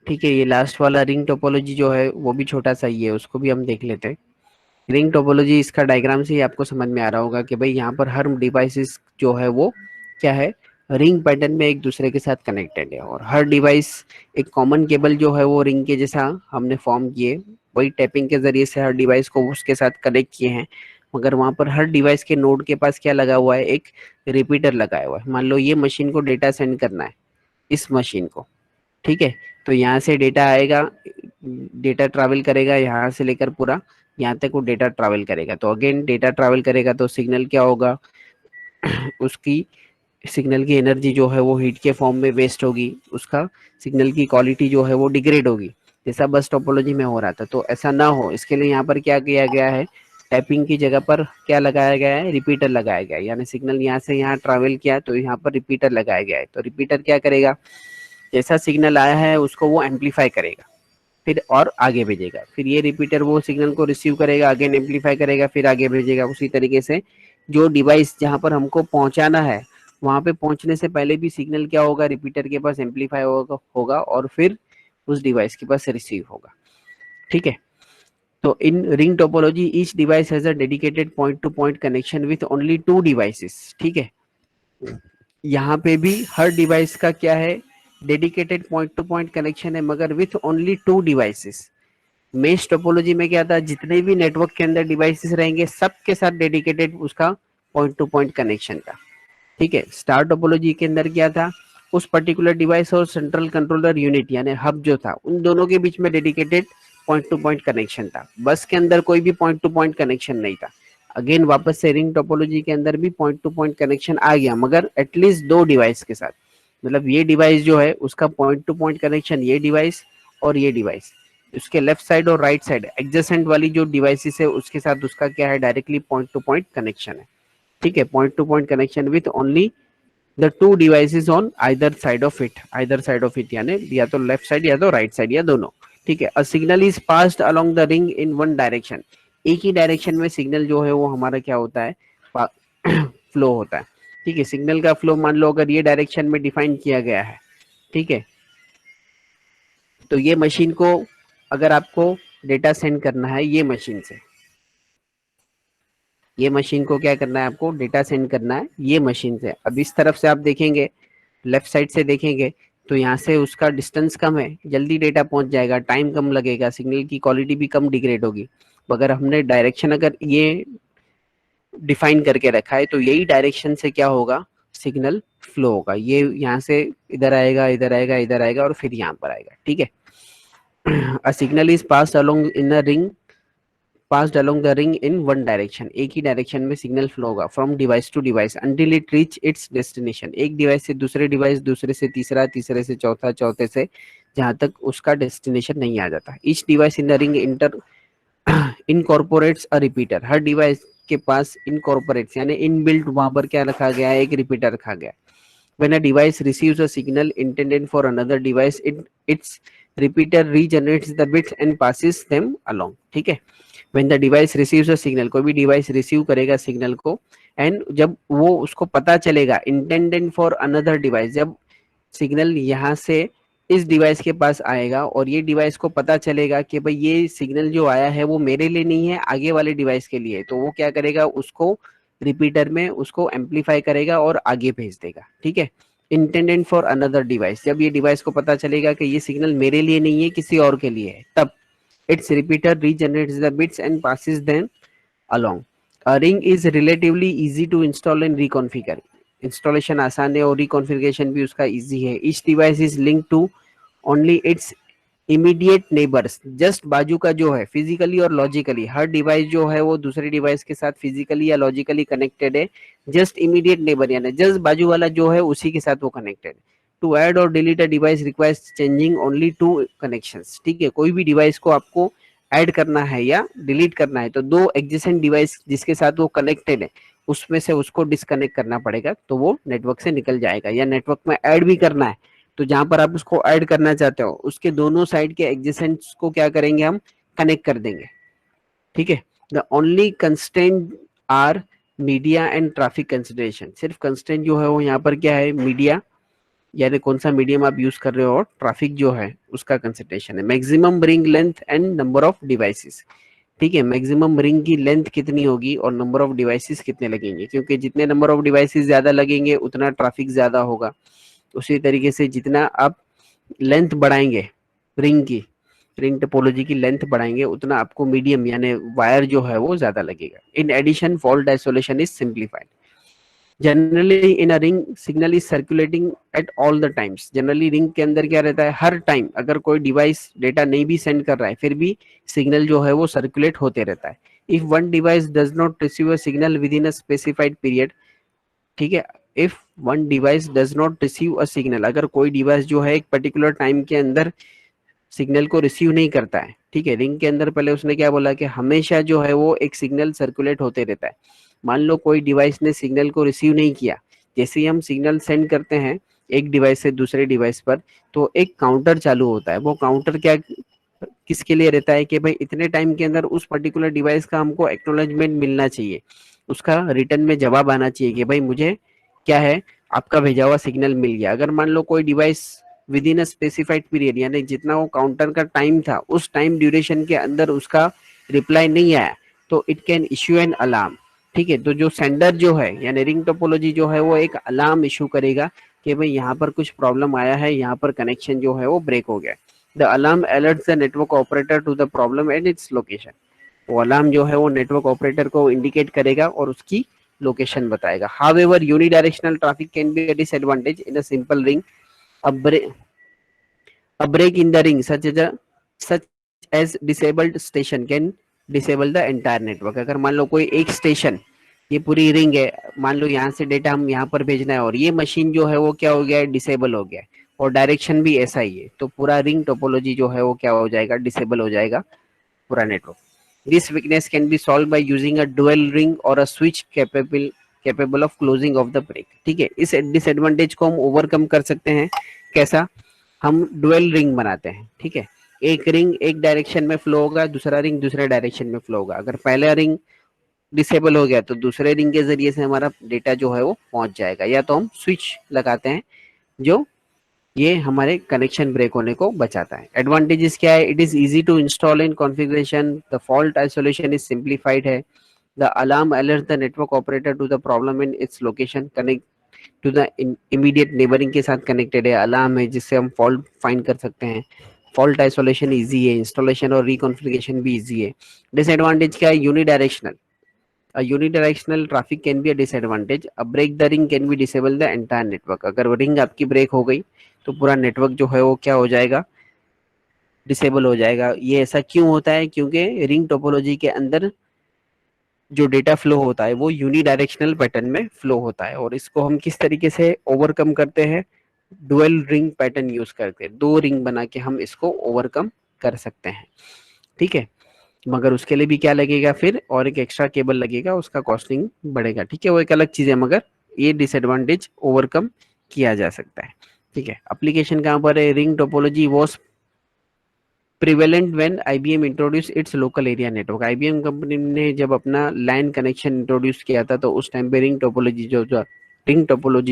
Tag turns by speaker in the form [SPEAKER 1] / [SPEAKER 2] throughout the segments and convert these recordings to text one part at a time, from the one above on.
[SPEAKER 1] ठीक है, ये लास्ट वाला रिंग टोपोलॉजी जो है वो भी छोटा सा ही है, उसको भी हम देख लेते हैं। रिंग टोपोलॉजी, इसका डायग्राम से ही आपको समझ में आ रहा होगा कि भाई यहाँ पर हर डिवाइसेस जो है वो क्या है, रिंग पैटर्न में एक दूसरे के साथ कनेक्टेड है, और हर डिवाइस एक कॉमन केबल जो है वो रिंग के जैसा हमने फॉर्म किए, वही टैपिंग के जरिए से हर डिवाइस को उसके साथ कनेक्ट किए हैं। मगर वहां पर हर डिवाइस के नोड के पास क्या लगा हुआ है, एक रिपीटर लगाया हुआ है। मान लो ये मशीन को डेटा सेंड करना है, इस मशीन को, ठीक है, तो यहाँ से डेटा आएगा, डेटा ट्रैवल करेगा यहाँ से लेकर पूरा यहाँ तक वो डेटा ट्रैवल करेगा। तो अगेन डेटा ट्रैवल करेगा तो सिग्नल क्या होगा, उसकी सिग्नल की एनर्जी जो है वो हीट के फॉर्म में वेस्ट होगी, उसका सिग्नल की क्वालिटी जो है वो डिग्रेड होगी, जैसा बस टोपोलॉजी में हो रहा था। तो ऐसा ना हो, इसके लिए यहाँ पर क्या किया गया है, टैपिंग की जगह पर क्या लगाया गया है, रिपीटर लगाया गया है। यानी सिग्नल यहाँ से यहाँ ट्रैवल किया तो यहाँ पर रिपीटर लगाया गया है। तो रिपीटर क्या करेगा, जैसा सिग्नल आया है उसको वो एम्पलीफाई करेगा, फिर और आगे भेजेगा, फिर ये रिपीटर वो सिग्नल को रिसीव करेगा, अगेन एम्पलीफाई करेगा, फिर आगे भेजेगा। उसी तरीके से जो डिवाइस जहां पर हमको पहुंचाना है, वहां पे पहुंचने से पहले भी सिग्नल क्या होगा, रिपीटर के पास एम्पलीफाई होगा और फिर उस डिवाइस के पास रिसीव होगा। ठीक है, तो in ring topology each device has a dedicated point to point connection with only two devices. ठीक है, यहाँ पे भी हर डिवाइस का क्या है, dedicated point to point connection है, मगर with only two devices. Mesh topology में क्या था, जितने भी नेटवर्क के अंदर डिवाइसेस रहेंगे सबके साथ डेडिकेटेड उसका पॉइंट टू पॉइंट कनेक्शन था। ठीक है, स्टार टोपोलॉजी के अंदर क्या था, उस पर्टिकुलर डिवाइस और सेंट्रल कंट्रोलर यूनिट यानी हब जो था, उन दोनों के बीच में dedicated point to point connection था। बस के अंदर कोई भी पॉइंट टू पॉइंट कनेक्शन नहीं था। अगेन वापस से रिंग टोपोलॉजी के अंदर भी पॉइंट टू पॉइंट कनेक्शन आ गया, मगर एटलीस्ट दो डिवाइस के साथ। मतलब ये डिवाइस जो है उसका पॉइंट टू पॉइंट कनेक्शन ये डिवाइस और ये डिवाइस, उसके लेफ्ट साइड और राइट साइड एडजेसेंट वाली जो डिवाइसेस है उसके साथ उसका क्या है, directly point to point connection है। ठीक है, point to point connection with only the two devices on either side of it, either side of it यानी या तो लेफ्ट साइड या तो राइट साइड या दोनों। ठीक है, a signal is passed along the ring in one direction, एक ही डायरेक्शन में सिग्नल जो है वो हमारा क्या होता है, फ्लो होता है। ठीक है, सिग्नल का फ्लो मान लो अगर ये डायरेक्शन में डिफाइन किया गया है, ठीक है, तो ये मशीन को अगर आपको डेटा सेंड करना है ये मशीन से, ये मशीन को क्या करना है, आपको डेटा सेंड करना है ये मशीन से। अब इस तरफ से आप देखेंगे, लेफ्ट साइड से देखेंगे तो यहाँ से उसका डिस्टेंस कम है, जल्दी डेटा पहुंच जाएगा, टाइम कम लगेगा, सिग्नल की क्वालिटी भी कम डिग्रेड होगी। अगर हमने डायरेक्शन अगर ये डिफाइन करके रखा है तो यही डायरेक्शन से क्या होगा, सिग्नल फ्लो होगा, ये यहाँ से इधर आएगा, इधर आएगा, इधर आएगा और फिर यहाँ पर आएगा। ठीक है, a signal is pass along in a ring, passed along the ring in one direction, एक ही डायरेक्शन में सिग्नल फ्लो होगा from device to device until it reach its destination, एक डिवाइस से दूसरे डिवाइस, दूसरे से तीसरा, तीसरे से चौथा, चौथे से जहां तक उसका डेस्टिनेशन नहीं आ जाता। Each device in the ring inter incorporates a repeater, her device के पास इनकॉर्पोरेट्स यानी इनबिल्ट वहां पर क्या रखा गया है, एक रिपीटर रखा गया है। When a device receives a signal intended for another device, its repeater regenerates the bits and passes them along. ठीक है, when the device receives a signal, कोई भी डिवाइस रिसीव करेगा सिग्नल को, एंड जब वो उसको पता चलेगा intended for another device, जब सिग्नल यहाँ से इस डिवाइस के पास आएगा और ये डिवाइस को पता चलेगा कि भाई ये सिग्नल जो आया है वो मेरे लिए नहीं है, आगे वाले डिवाइस के लिए, तो वो क्या करेगा, उसको रिपीटर में उसको एम्पलीफाई करेगा और आगे भेज देगा। ठीक है, इंटेंडेड फॉर अनदर डिवाइस, जब ये डिवाइस को पता चलेगा कि ये सिग्नल मेरे लिए नहीं है किसी और के लिए है, तब it's repeater regenerates the bits and passes them along. A ring is relatively easy to install and reconfigure. Installation आसान है और रिकॉन्फ़िगरेशन भी उसका इजी है। Each device is link to only its immediate neighbours, just बाजू का जो है फिजिकली और लॉजिकली, हर डिवाइस जो है वो दूसरे डिवाइस के साथ फिजिकली या लॉजिकली कनेक्टेड है। जस्ट इमीडिएट नेबर यानी जस्ट बाजू वाला जो है उसी के साथ वो कनेक्टेड है। टू ऐड और delete a device requires changing only two connections. ठीक है, कोई भी डिवाइस को आपको ऐड करना है या डिलीट करना है तो दो एडजेसेंट डिवाइस जिसके साथ वो कनेक्टेड है उसमें से उसको डिस्कनेक्ट करना पड़ेगा, तो वो नेटवर्क से निकल जाएगा। या नेटवर्क में ऐड भी करना है तो जहां पर आप उसको ऐड करना चाहते हो उसके दोनों साइड के एडजेसेंट्स को क्या करेंगे, हम कनेक्ट कर देंगे। ठीक है, the only constraint are media and traffic consideration, सिर्फ कंस्ट्रेंट जो है वो यहाँ पर क्या है, मीडिया यानी कौन सा मीडियम आप यूज कर रहे हो और ट्रैफिक जो है उसका कंसंट्रेशन है। Maximum ring length and number of devices, ठीक है, मैक्सिमम रिंग की लेंथ कितनी होगी और नंबर ऑफ डिवाइसेस कितने लगेंगे, क्योंकि जितने नंबर ऑफ डिवाइसेस ज्यादा लगेंगे उतना ट्रैफिक ज्यादा होगा। उसी तरीके से जितना आप लेंथ बढ़ाएंगे रिंग की, रिंग टोपोलॉजी की लेंथ बढ़ाएंगे, उतना आपको मीडियम यानी वायर जो है वो ज्यादा लगेगा। In addition fault isolation is simplified. Generally in a ring signal is circulating at all the times. Generally ring के अंदर क्या रहता है, हर टाइम अगर कोई डिवाइस डेटा नहीं भी सेंड कर रहा है फिर भी सिग्नल जो है वो सर्कुलेट होते रहता है। If one device does not receive a signal with in a specified period, ठीक है, if one device does not receive a signal, अगर कोई डिवाइस जो है एक पर्टिकुलर टाइम के अंदर सिग्नल को रिसीव नहीं करता है, ठीक है, रिंग के अंदर पहले उसने क्या बोला कि हमेशा जो है वो एक सिग्नल सर्कुलेट होते रहता है। मान लो कोई डिवाइस ने सिग्नल को रिसीव नहीं किया, जैसे ही हम सिग्नल सेंड करते हैं एक डिवाइस से दूसरे डिवाइस पर, तो एक काउंटर चालू होता है। वो काउंटर क्या किसके लिए रहता है कि भाई इतने टाइम के अंदर उस पर्टिकुलर डिवाइस का हमको एक्नॉलेजमेंट मिलना चाहिए, उसका रिटर्न में जवाब आना चाहिए कि भाई मुझे क्या है, आपका भेजा हुआ सिग्नल मिल गया। अगर मान लो कोई device with in a specified period यानी जितना वो काउंटर का टाइम था उस टाइम ड्यूरेशन के अंदर उसका रिप्लाई नहीं आया, तो it can issue an alarm, ठीक है। तो जो सेंडर जो है यानी रिंग टोपोलॉजी जो है वो एक अलार्म इशू करेगा कि भाई यहाँ पर कुछ प्रॉब्लम आया है, यहाँ पर कनेक्शन जो है वो ब्रेक हो गया। The alarm alerts the network operator to the problem and its location. वो अलार्म जो है वो नेटवर्क ऑपरेटर को इंडिकेट करेगा और उसकी लोकेशन बताएगा। However unidirectional traffic can be a disadvantage in a simple ring. A break, a break in the ring such as disabled station can disable the entire network। अगर मान लो कोई एक station, ये पूरी रिंग है, मान लो यहाँ से डेटा हम यहाँ पर भेजना है और ये मशीन जो है वो क्या हो गया है, डिसेबल हो गया है, और डायरेक्शन भी ऐसा ही है, तो पूरा रिंग टोपोलॉजी जो है वो क्या हो जाएगा, डिसेबल हो जाएगा पूरा network. This weakness can be solved by using a dual ring और a switch capable of closing off the break, ठीक है। इस डिसएडवांटेज को हम ओवरकम कर सकते हैं कैसा, हम डुअल रिंग बनाते हैं, ठीक है। एक रिंग एक डायरेक्शन में फ्लो होगा, दूसरा रिंग दूसरे डायरेक्शन में फ्लो होगा। अगर पहला रिंग डिसेबल हो गया तो दूसरे रिंग के जरिए से हमारा डेटा जो है वो पहुंच जाएगा, या तो हम स्विच लगाते हैं जो ये हमारे कनेक्शन ब्रेक होने को बचाता है। एडवांटेजेस क्या है, it is easy to install in configuration, the fault isolation is simplified है, the alarm alert the network operator to the problem in its location, connect to the immediate neighbouring के साथ connected है, alarm है जिससे हम fault find कर सकते हैं, फॉल्ट आइसोलेशन इजी है, इंस्टॉलेशन और रिकॉन्फ़िगरेशन भी इजी है। डिसएडवांटेज क्या है, unidirectional, a unidirectional traffic can be a disadvantage, a break the ring can be disable the entire network। अगर रिंग आपकी ब्रेक हो गई तो पूरा नेटवर्क जो है वो क्या हो जाएगा, डिसेबल हो जाएगा। ये ऐसा क्यों होता है, क्योंकि रिंग टोपोलॉजी के अंदर जो डेटा फ्लो होता है वो यूनिडायरेक्शनल पैटर्न में फ्लो होता है, और इसको हम किस तरीके से ओवरकम करते हैं, डुअल रिंग पैटर्न यूज करके दो रिंग बना के हम इसको ओवरकम कर सकते हैं, ठीक है। मगर उसके लिए भी क्या लगेगा फिर, और एक एक्स्ट्रा केबल लगेगा, उसका कॉस्टिंग बढ़ेगा, ठीक है, वो एक अलग चीज है, मगर ये डिसएडवांटेज ओवरकम किया जा सकता है, ठीक है। एप्लीकेशन कहाँ पर है, ring topology was prevalent when IBM introduce it's local area network. IBM company ने जब अपना लैन कनेक्शन इंट्रोड्यूस किया था तो उस टाइम पे रिंग टोपोलॉजी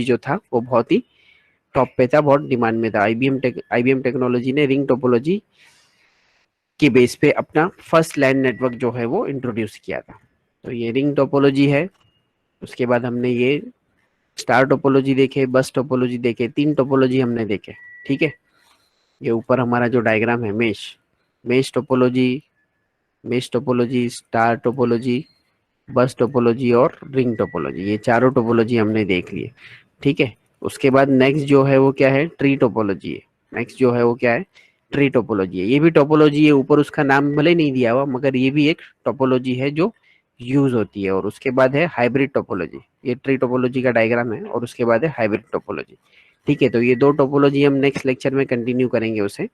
[SPEAKER 1] जो था वो बहुत ही टॉप पे था, बहुत डिमांड में था। आईबीएम टेक्नोलॉजी ने रिंग टोपोलॉजी के बेस पे अपना फर्स्ट लैंड नेटवर्क जो है वो इंट्रोड्यूस किया था। तो ये रिंग टोपोलॉजी है। उसके बाद हमने ये स्टार टोपोलॉजी देखे, बस टोपोलॉजी देखे, तीन टोपोलॉजी हमने देखे, ठीक है। ये ऊपर हमारा जो डायग्राम है मेश टोपोलॉजी, स्टार टोपोलॉजी, बस टोपोलॉजी और रिंग टोपोलॉजी, ये चारों टोपोलॉजी हमने देख लिए, ठीक है। उसके बाद नेक्स्ट जो है वो क्या है, ट्री टोपोलॉजी है। नेक्स्ट जो है वो क्या है, ट्री टोपोलॉजी है। ये भी टोपोलॉजी है, ऊपर उसका नाम भले नहीं दिया हुआ मगर ये भी एक टोपोलॉजी है जो यूज होती है। और उसके बाद है हाइब्रिड टोपोलॉजी, ये ट्री टोपोलॉजी का डायग्राम है, और उसके बाद है हाइब्रिड टोपोलॉजी, ठीक है। तो ये दो टोपोलॉजी हम नेक्स्ट लेक्चर में कंटिन्यू करेंगे उसे।